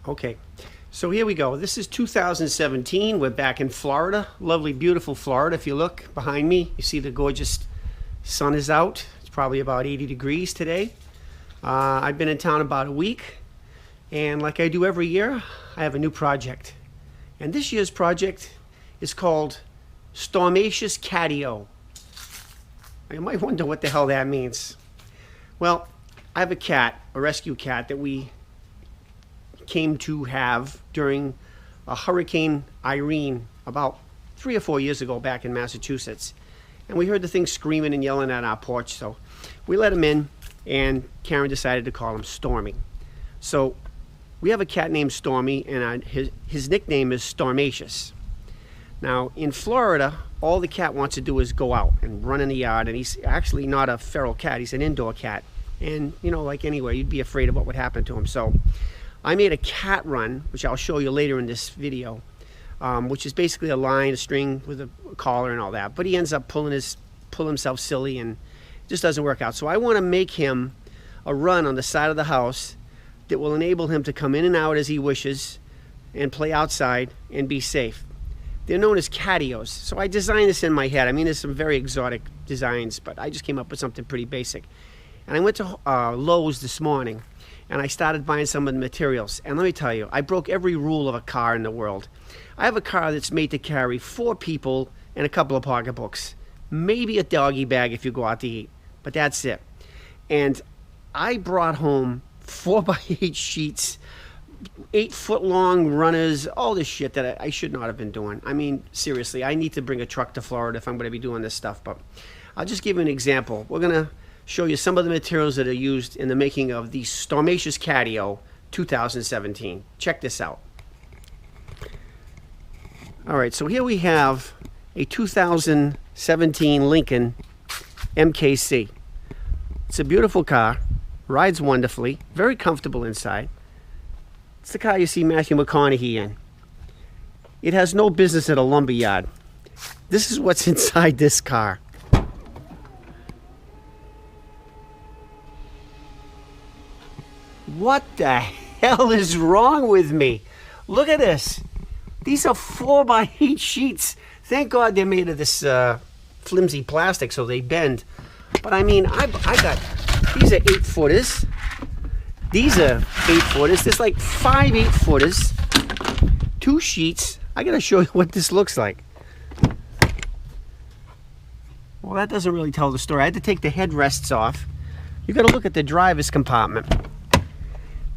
Okay, so here we go. This is 2017. We're back in Florida. Lovely, beautiful Florida. If you look behind me, you see the gorgeous sun is out. It's probably about 80 degrees today. I've been in town about a week, and like I do every year, I have a new project. And this year's project is called Stormacious Catio. You might wonder what the hell that means. Well, I have a cat, a rescue cat that we came to have during a Hurricane Irene about 3 or 4 years ago back in Massachusetts. And we heard the thing screaming and yelling at our porch, so we let him in, and Karen decided to call him Stormy. So we have a cat named Stormy, and his nickname is Stormacious. Now, in Florida, all the cat wants to do is go out and run in the yard, and he's actually not a feral cat, he's an indoor cat. And, you know, like anywhere, you'd be afraid of what would happen to him. So I made a cat run, which I'll show you later in this video, which is basically a line, a string with a collar and all that. But he ends up pulling himself silly, and it just doesn't work out. So I want to make him a run on the side of the house that will enable him to come in and out as he wishes and play outside and be safe. They're known as Catios. So I designed this in my head. I mean, there's some very exotic designs, but I just came up with something pretty basic. And I went to Lowe's this morning, and I started buying some of the materials. And let me tell you, I broke every rule of a car in the world. I have a car that's made to carry 4 people and a couple of pocketbooks. Maybe a doggy bag if you go out to eat, but that's it. And I brought home 4x8 sheets, 8-foot-long runners, all this shit that I should not have been doing. I mean, seriously, I need to bring a truck to Florida if I'm going to be doing this stuff. But I'll just give you an example. We're going to show you some of the materials that are used in the making of the Stormacious Catio 2017. Check this out. All right, so here we have a 2017 Lincoln MKC. It's a beautiful car, rides wonderfully, very comfortable inside. It's the car you see Matthew McConaughey in. It has no business at a lumber yard. This is what's inside this car. What the hell is wrong with me? Look at this. These are 4x8 sheets. Thank God they're made of this flimsy plastic so they bend. But I mean, I got, these are 8-footers. These are 8-footers. There's like 5 8-footers. 2 sheets. I gotta show you what this looks like. Well, that doesn't really tell the story. I had to take the headrests off. You gotta look at the driver's compartment.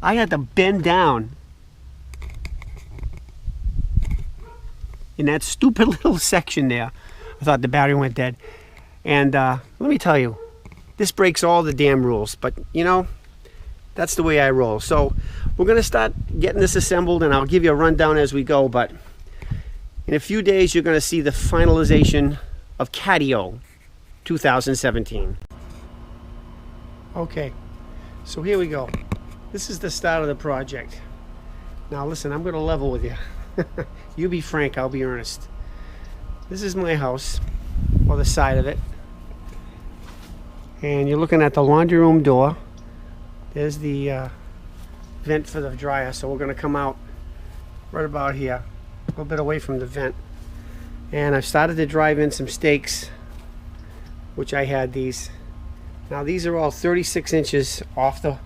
I had to bend down in that stupid little section there. I thought the battery went dead. And let me tell you, this breaks all the damn rules. But, you know, that's the way I roll. So we're going to start getting this assembled, and I'll give you a rundown as we go. But in a few days, you're going to see the finalization of Catio 2017. Okay, so here we go. This is the start of the project. Now listen, I'm going to level with you. You be frank, I'll be earnest. This is my house, or the side of it. And you're looking at the laundry room door. There's the vent for the dryer, so we're going to come out right about here, a little bit away from the vent. And I've started to drive in some stakes, which I had these. Now these are all 36 inches off the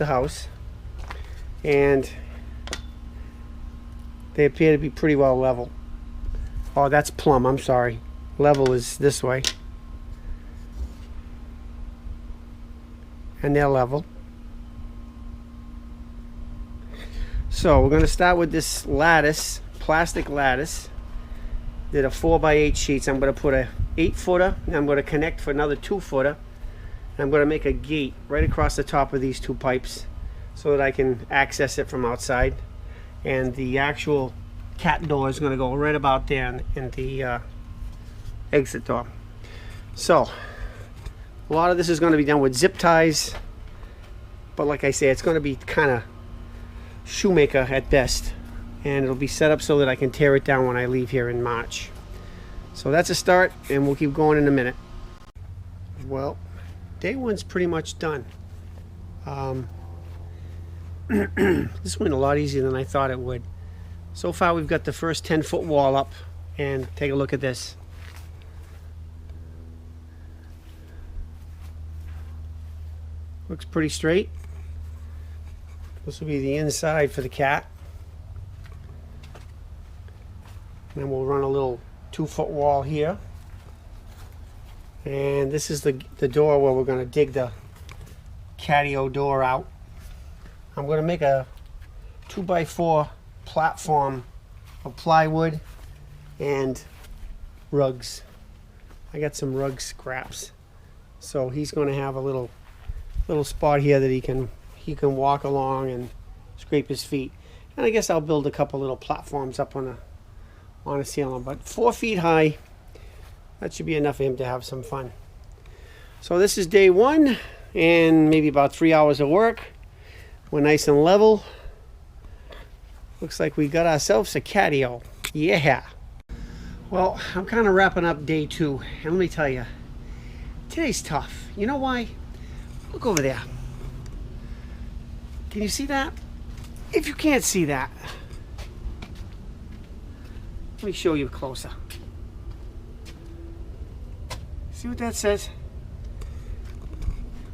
house, and they appear to be pretty well level. Oh, that's plumb, I'm sorry. Level is this way. And they're level. So we're going to start with this lattice, plastic lattice. Did a 4x8 sheets. I'm going to put a 8-footer, and I'm going to connect for another 2-footer. I'm going to make a gate right across the top of these 2 pipes so that I can access it from outside. And the actual cat door is going to go right about there in the exit door. So a lot of this is going to be done with zip ties, but like I say, it's going to be kind of shoemaker at best, and it'll be set up so that I can tear it down when I leave here in March. So that's a start, and we'll keep going in a minute. Well, day one's pretty much done. This went a lot easier than I thought it would. So far we've got the first 10-foot wall up, and take a look at this. Looks pretty straight. This will be the inside for the cat. And then we'll run a little 2-foot wall here. And this is the door where we're going to dig the Catio door out. I'm going to make a 2x4 platform of plywood and rugs. I got some rug scraps. So he's going to have a little spot here that he can walk along and scrape his feet. And I guess I'll build a couple little platforms up on a ceiling. But 4 feet high, that should be enough for him to have some fun. So this is day 1, and maybe about 3 hours of work. We're nice and level. Looks like we got ourselves a Catio. Yeah. Well, I'm kind of wrapping up day 2, and let me tell you, today's tough. You know why? Look over there. Can you see that? If you can't see that, let me show you closer. See what that says?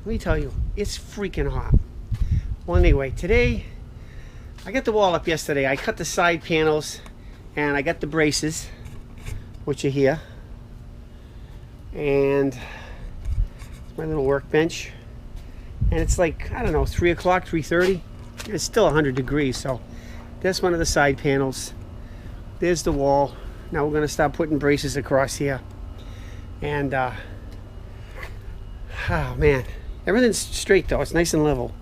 Let me tell you, it's freaking hot. Well, anyway, today I got the wall up yesterday. I cut the side panels and I got the braces, which are here. And it's my little workbench. And it's like, I don't know, 3 o'clock, 3:30. It's still 100 degrees, so that's one of the side panels. There's the wall. Now we're going to start putting braces across here. And, oh man, everything's straight though. It's nice and level.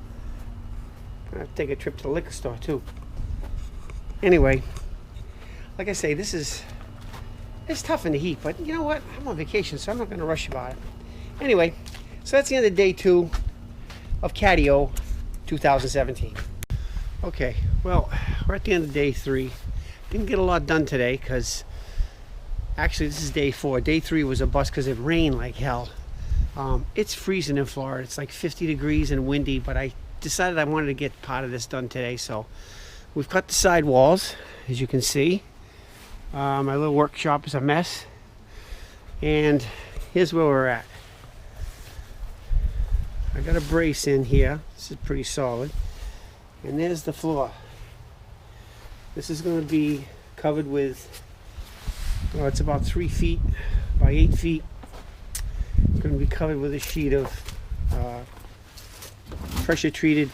I'll take a trip to the liquor store too. Anyway, like I say, it's tough in the heat, but you know what? I'm on vacation, so I'm not going to rush about it. Anyway, so that's the end of day 2 of Catio 2017. Okay, well, we're at the end of day 3. Didn't get a lot done today because actually this is day 4. Day 3 was a bust because it rained like hell. It's freezing in Florida. It's like 50 degrees and windy, but I decided I wanted to get part of this done today, so we've cut the side walls, as you can see. My little workshop is a mess, and here's where we're at. I got a brace in here. This is pretty solid, and there's the floor. This is going to be covered with, well, it's about 3 feet by 8 feet. It's going to be covered with a sheet of pressure treated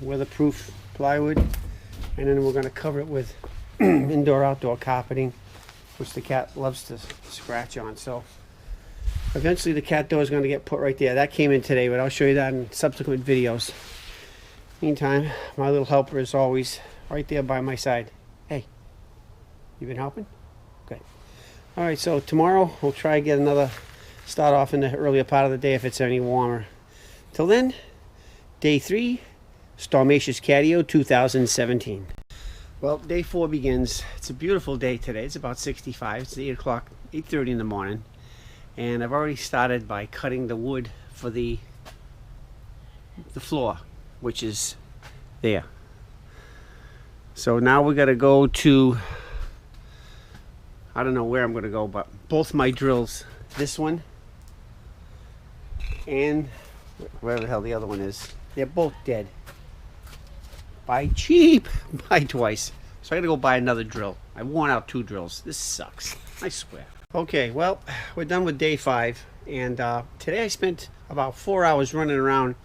weatherproof plywood, and then we're going to cover it with indoor outdoor carpeting, which the cat loves to scratch on. So eventually the cat door is going to get put right there. That came in today, but I'll show you that in subsequent videos. Meantime, my little helper is always right there by my side. Hey, you been helping? Good. All right, so tomorrow we'll try to get another start off in the earlier part of the day if it's any warmer. Till then, day 3, Stormacious Catio 2017. Well, day 4 begins. It's a beautiful day today. It's about 65. It's 8 o'clock, 8:30 in the morning. And I've already started by cutting the wood for the floor, which is there. So now we got to go to, I don't know where I'm going to go, but both my drills, this one and wherever the hell the other one is, they're both dead. Buy cheap, buy twice. So I got to go buy another drill. I worn out 2 drills. This sucks, I swear. Okay, well, we're done with day 5, and today I spent about 4 hours running around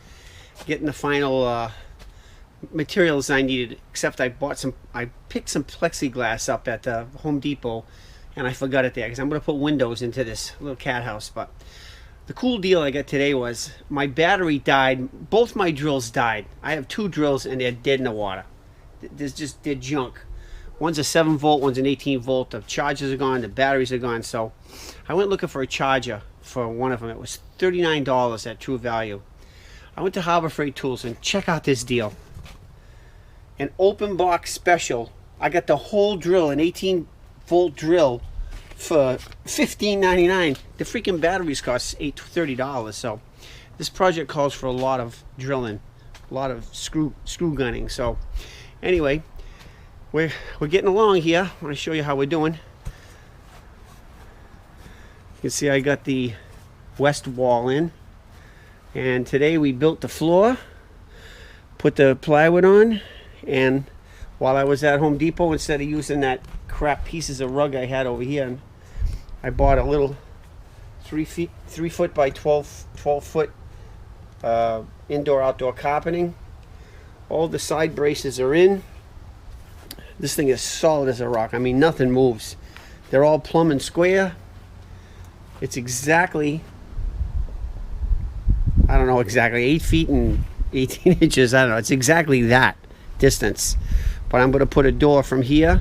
getting the final materials I needed, except I picked some plexiglass up at the Home Depot, and I forgot it there because I'm going to put windows into this little cat house. But the cool deal I got today was my battery died. Both my drills died. I have 2 drills and they're dead in the water. They're junk. One's a 7 volt, one's an 18 volt. The chargers are gone, the batteries are gone. So I went looking for a charger for one of them. It was $39 at True Value. I went to Harbor Freight Tools, and check out this deal. An open box special. I got the whole drill, an 18 volt drill, for $15.99. The freaking batteries cost $30. So this project calls for a lot of drilling. screw gunning. So anyway, we're getting along here. I want to show you how we're doing. You can see I got the west wall in, and today we built the floor, put the plywood on, and while I was at Home Depot, instead of using that crap pieces of rug I had over here, I bought a little 3 foot by 12 foot indoor outdoor carpeting. All the side braces are in. This thing is solid as a rock. I mean, nothing moves. They're all plumb and square. It's exactly, I don't know exactly, 8 feet and 18 inches. I don't know. It's exactly that distance. But I'm going to put a door from here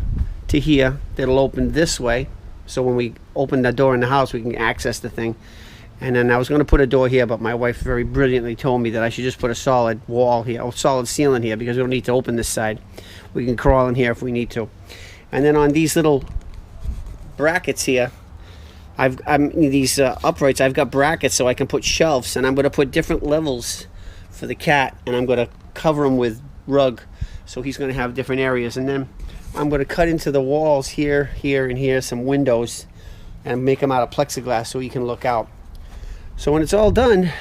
to here that'll open this way. So when we open the door in the house, we can access the thing. And then I was going to put a door here, but my wife very brilliantly told me that I should just put a solid wall here, or solid ceiling here, because we don't need to open this side. We can crawl in here if we need to. And then on these little brackets here, these uprights, I've got brackets so I can put shelves, and I'm going to put different levels for the cat, and I'm going to cover him with rug, so he's going to have different areas. And then I'm going to cut into the walls here, here, and here some windows, and make them out of plexiglass so he can look out. So when it's all done,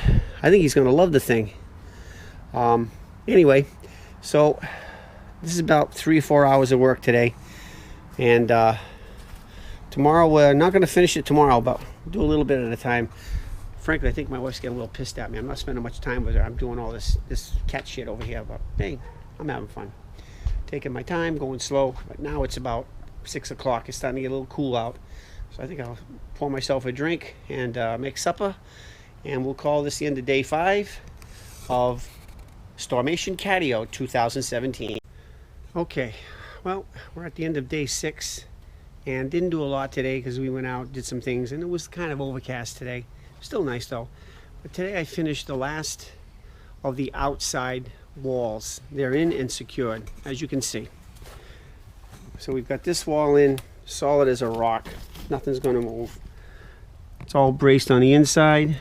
I think he's going to love the thing. Anyway, so this is about 3 or 4 hours of work today, and tomorrow we're not going to finish it tomorrow, but we'll do a little bit at a time. Frankly, I think my wife's getting a little pissed at me. I'm not spending much time with her. I'm doing all this cat shit over here, but hey, I'm having fun. Taking my time, going slow. But now it's about 6 o'clock. It's starting to get a little cool out. So I think I'll pour myself a drink and make supper. And we'll call this the end of day 5 of Stormacious Catio 2017. Okay, well, we're at the end of day 6. And didn't do a lot today because we went out, did some things, and it was kind of overcast today. Still nice though. But today I finished the last of the outside walls. They're in and secured, as you can see. So we've got this wall in, solid as a rock. Nothing's going to move. It's all braced on the inside.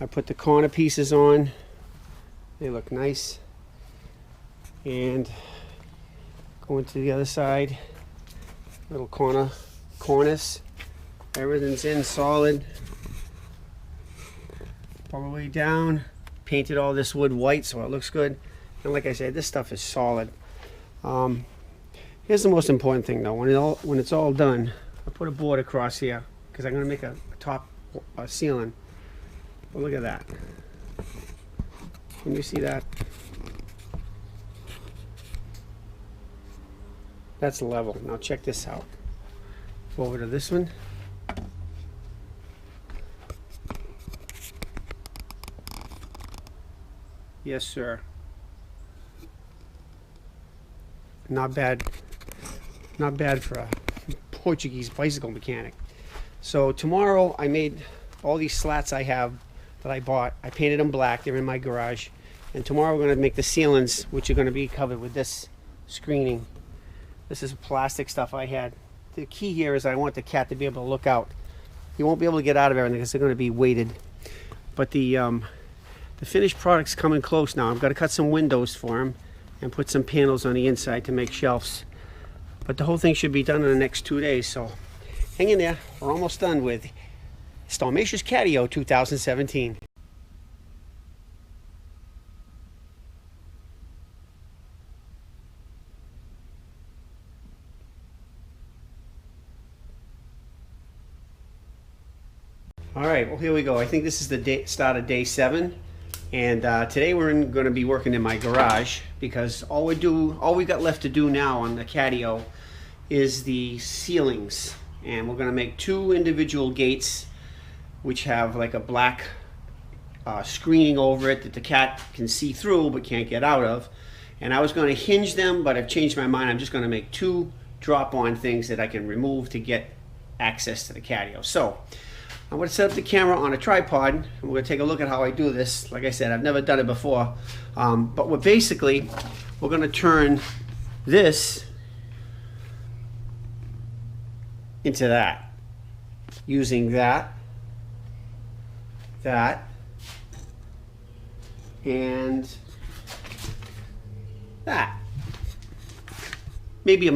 I put the corner pieces on. They look nice. And going to the other side. Little cornice. Everything's in solid. All the way down. Painted all this wood white so it looks good. And like I said, this stuff is solid. Here's the most important thing though. When it's all done, I put a board across here because I'm going to make a top ceiling. Well, look at that. Can you see that? That's level. Now check this out. Go over to this one. Yes, sir. Not bad. Not bad for a Portuguese bicycle mechanic. So tomorrow I made all these slats I have that I bought. I painted them black. They're in my garage. And tomorrow we're going to make the ceilings, which are going to be covered with this screening. This is plastic stuff I had. The key here is I want the cat to be able to look out. He won't be able to get out of everything because they're going to be weighted. But the finished product's coming close now. I've got to cut some windows for him and put some panels on the inside to make shelves. But the whole thing should be done in the next 2 days. So hang in there. We're almost done with Stormacious Catio 2017. All right, well, here we go. I think this is the start of day 7, and today we're going to be working in my garage because all we got left to do now on the Catio is the ceilings, and we're going to make 2 individual gates which have like a black screening over it that the cat can see through but can't get out of. And I was going to hinge them, but I've changed my mind. I'm just going to make 2 drop-on things that I can remove to get access to the Catio. So I'm going to set up the camera on a tripod, and we're going to take a look at how I do this. Like I said, I've never done it before, but we're going to turn this into that, using that, and that. Maybe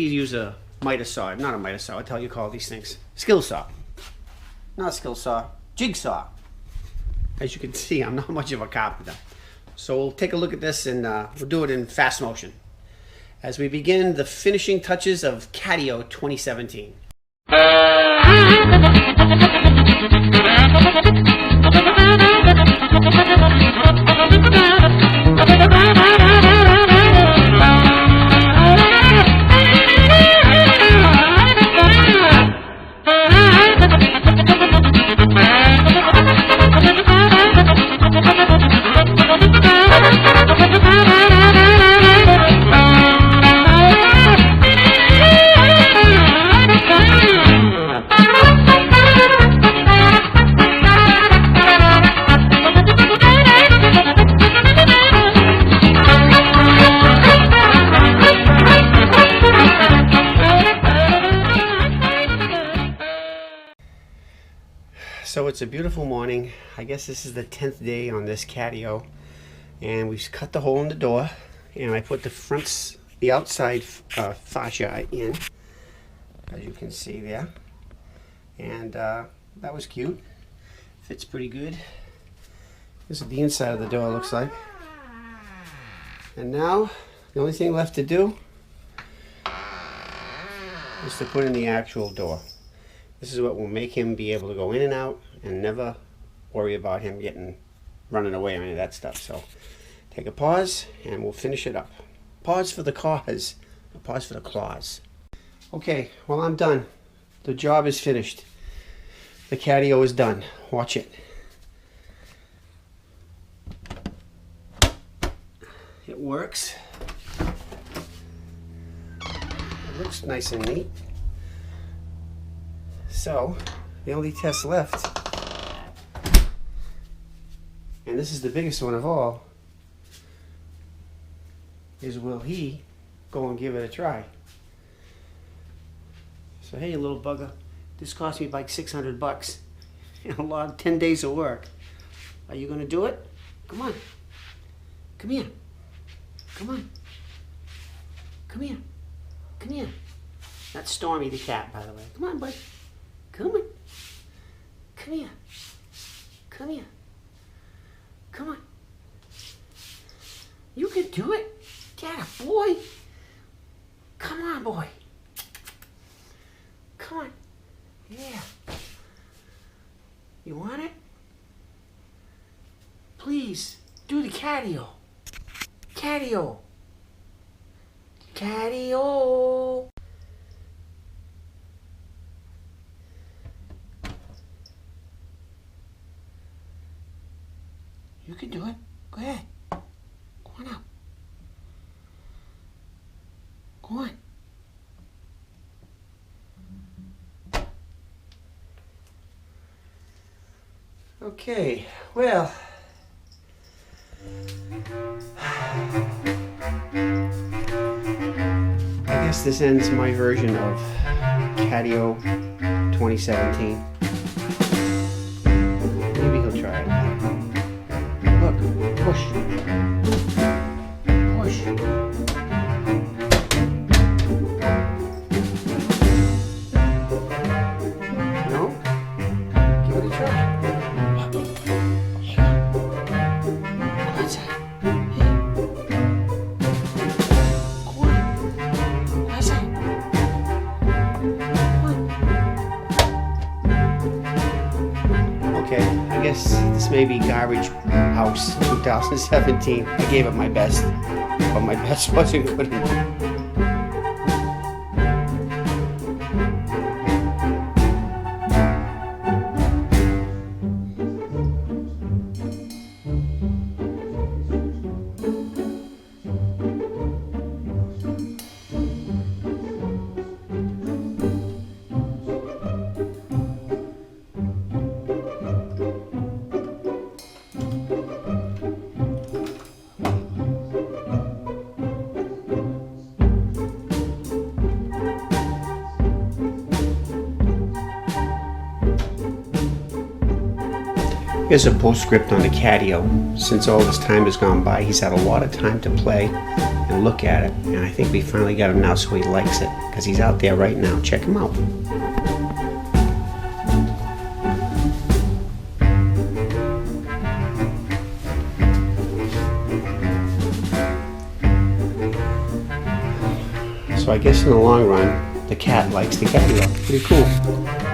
use a miter saw, not a miter saw. I tell you call these things skill saw, not skill saw, jigsaw. As you can see, I'm not much of a carpenter. So we'll take a look at this and we'll do it in fast motion as we begin the finishing touches of Catio 2017. So it's a beautiful morning. I guess this is the 10th day on this Catio, and we've cut the hole in the door, and I put the outside fascia in, as you can see there, and that was cute. Fits pretty good. This is the inside of the door, looks like. And now the only thing left to do is to put in the actual door. This is what will make him be able to go in and out and never worry about him running away or any of that stuff. So take a pause and we'll finish it up. Pause for the cause, pause for the claws. Okay, well, I'm done. The job is finished. The Catio is done. Watch it. It works. It looks nice and neat. So, the only test left, and this is the biggest one of all, is will he go and give it a try? So, hey, little bugger, this cost me like 600 bucks. A lot of 10 days of work. Are you going to do it? Come on. Come here. Come on. Come here. Come here. That's Stormy the cat, by the way. Come on, bud. Come on. Come here. Come here. Come on. You can do it. Get a boy. Come on, boy. Come on. Yeah. You want it? Please, do the Catio. Catio. Catio. You can do it. Go ahead. Go on up. Go on. Okay, well, I guess this ends my version of Catio 2017. Maybe he'll try it. Look, push. Push. No? Give it a try. Okay, I guess this may be Garbage House 2017. I gave it my best, but my best wasn't good enough. Here's a postscript on the Catio. Since all this time has gone by, he's had a lot of time to play and look at it, and I think we finally got him now so he likes it, because he's out there right now. Check him out. So I guess in the long run, the cat likes the Catio. Pretty cool.